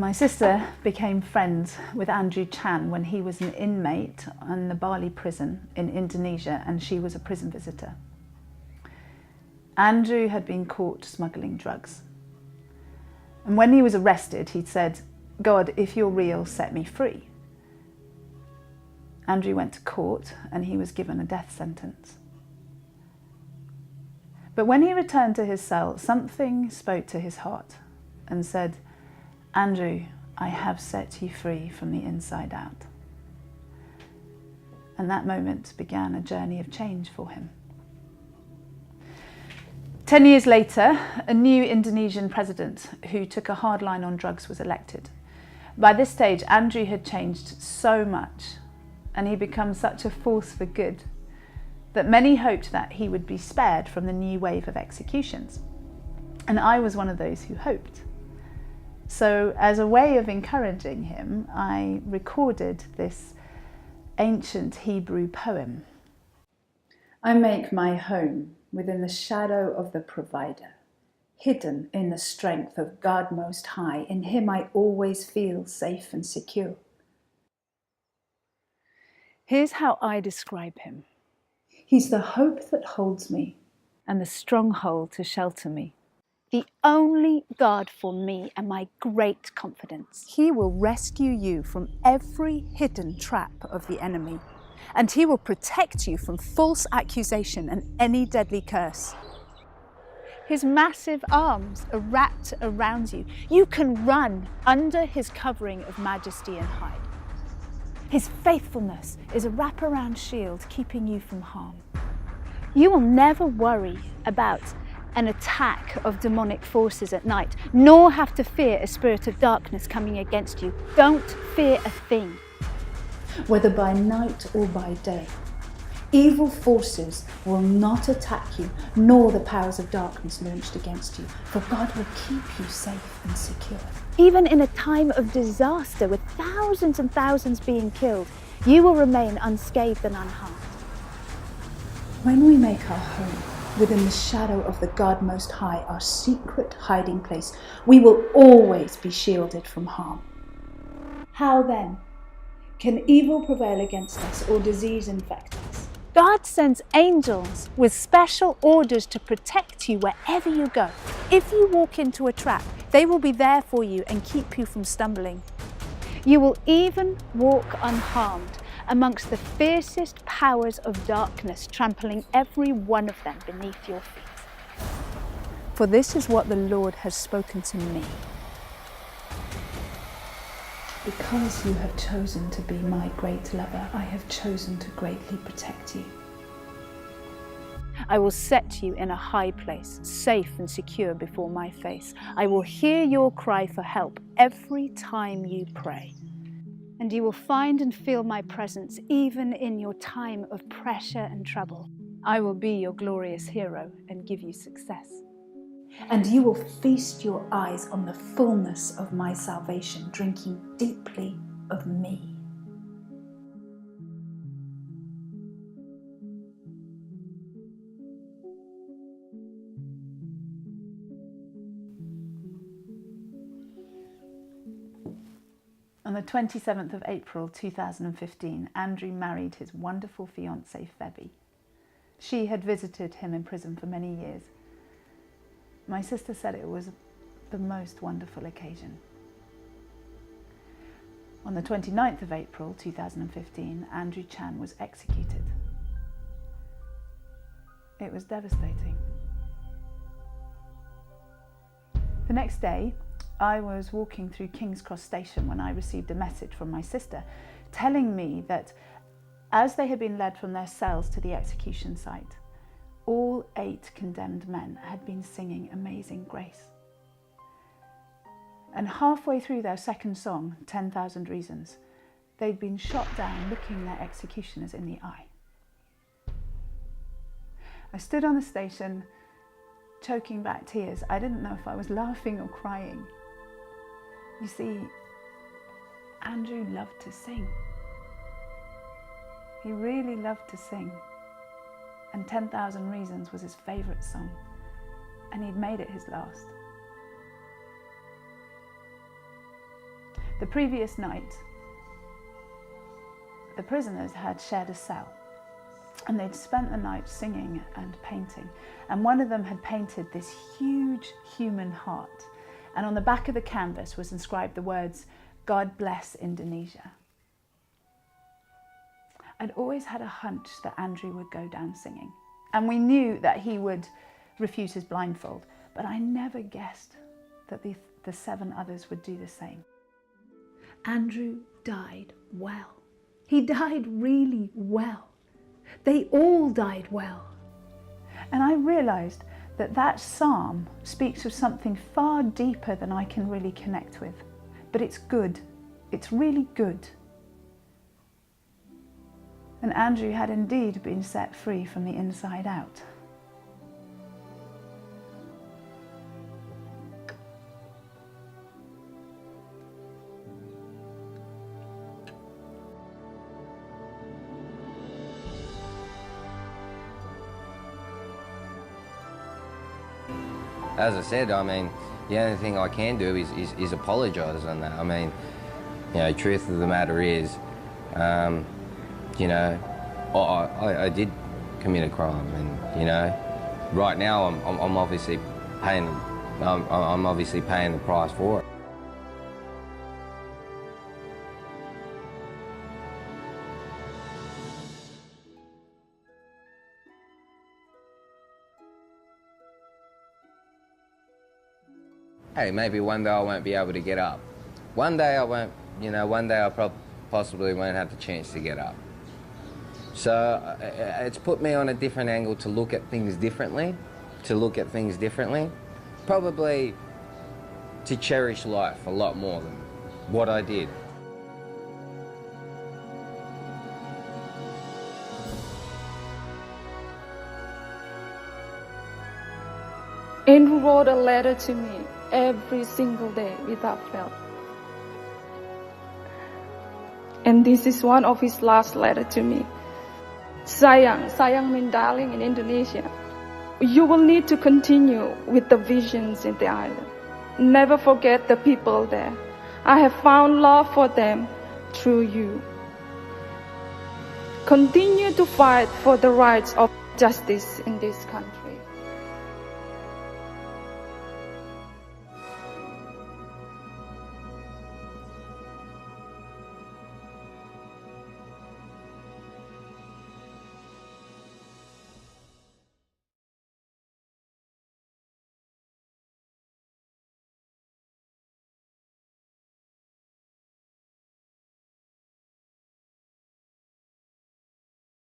My sister became friends with Andrew Chan when he was an inmate in the Bali prison in Indonesia, and she was a prison visitor. Andrew had been caught smuggling drugs. And when he was arrested, he'd said, "God, if you're real, set me free." Andrew went to court and he was given a death sentence. But when he returned to his cell, something spoke to his heart and said, "Andrew, I have set you free from the inside out." And that moment began a journey of change for him. 10 years later, a new Indonesian president who took a hard line on drugs was elected. By this stage, Andrew had changed so much and he'd become such a force for good that many hoped that he would be spared from the new wave of executions. And I was one of those who hoped. So as a way of encouraging him, I recorded this ancient Hebrew poem. I make my home within the shadow of the provider, hidden in the strength of God Most High. In him I always feel safe and secure. Here's how I describe him. He's the hope that holds me and the stronghold to shelter me. The only God for me and my great confidence. He will rescue you from every hidden trap of the enemy, and he will protect you from false accusation and any deadly curse. His massive arms are wrapped around you. You can run under his covering of majesty and hide. His faithfulness is a wraparound shield keeping you from harm. You will never worry about an attack of demonic forces at night, nor have to fear a spirit of darkness coming against you. Don't fear a thing. Whether by night or by day, evil forces will not attack you, nor the powers of darkness launched against you, for God will keep you safe and secure. Even in a time of disaster with thousands and thousands being killed, you will remain unscathed and unharmed. When we make our home within the shadow of the God Most High, our secret hiding place, we will always be shielded from harm. How then can evil prevail against us or disease infect us? God sends angels with special orders to protect you wherever you go. If you walk into a trap, they will be there for you and keep you from stumbling. You will even walk unharmed amongst the fiercest powers of darkness, trampling every one of them beneath your feet. For this is what the Lord has spoken to me. Because you have chosen to be my great lover, I have chosen to greatly protect you. I will set you in a high place, safe and secure before my face. I will hear your cry for help every time you pray. And you will find and feel my presence even in your time of pressure and trouble. I will be your glorious hero and give you success. And you will feast your eyes on the fullness of my salvation, drinking deeply of me. On the 27th of April 2015, Andrew married his wonderful fiancée, Febby. She had visited him in prison for many years. My sister said it was the most wonderful occasion. On the 29th of April 2015, Andrew Chan was executed. It was devastating. The next day, I was walking through King's Cross Station when I received a message from my sister telling me that as they had been led from their cells to the execution site, all 8 condemned men had been singing Amazing Grace. And halfway through their second song, 10,000 Reasons, they'd been shot down looking their executioners in the eye. I stood on the station, choking back tears. I didn't know if I was laughing or crying. You see, Andrew loved to sing. He really loved to sing. And 10,000 Reasons was his favourite song, and he'd made it his last. The previous night, the prisoners had shared a cell, and they'd spent the night singing and painting. And one of them had painted this huge human heart. And on the back of the canvas was inscribed the words, "God bless Indonesia." I'd always had a hunch that Andrew would go down singing. And we knew that he would refuse his blindfold. But I never guessed that the 7 others would do the same. Andrew died well. He died really well. They all died well. And I realised that that psalm speaks of something far deeper than I can really connect with. But it's good. It's really good. And Andrew had indeed been set free from the inside out. As I said, I mean, the only thing I can do is apologise on that. I mean, you know, truth of the matter is, you know, I did commit a crime, and you know, right now I'm obviously paying, I'm obviously paying the price for it. Hey, maybe one day I won't be able to get up. One day I won't, you know, one day I possibly won't have the chance to get up. So it's put me on a different angle to look at things differently, probably to cherish life a lot more than what I did. Andrew wrote a letter to me every single day without fail. And this is one of his last letters to me. Sayang means darling in Indonesia. You will need to continue with the visions in the island. Never forget the people there. I have found love for them through you. Continue to fight for the rights of justice in this country.